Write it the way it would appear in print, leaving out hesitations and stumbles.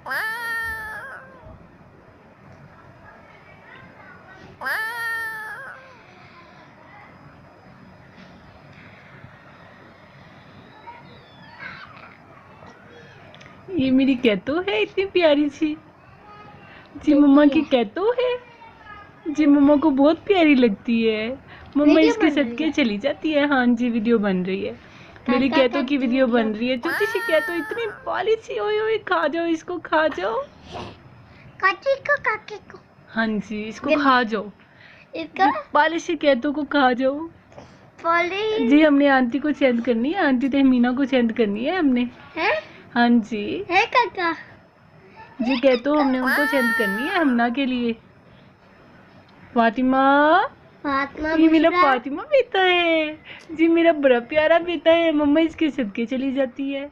ये मेरी कैतो है इतनी प्यारी सी। जी मम्मा की कैतो है। जी मम्मा को बहुत प्यारी लगती है। मम्मा इसके सदके चली जाती है। हाँ जी वीडियो बन रही है। मेरी कैतो की वीडियो बन रही है। छोटी सी कैतो इतनी पाली सी। ओए ओए खा जाओ इसको, खा जाओ काके को। हाँ जी इसको खा जाओ। इसका पाली सी कैतो को खा जाओ। पाली जी हमने आंटी को सेंड करनी है। आंटी तहमीना को सेंड करनी है हमने। है हाँ जी है काका जी कैतो हमने उनको सेंड करनी है हमना के लिए। फातिमा फातिमा ये मेरा फातिमा बेटा है। जी मेरा बड़ा प्यारा बेटा है। मम्मा इसके सदके चली जाती है।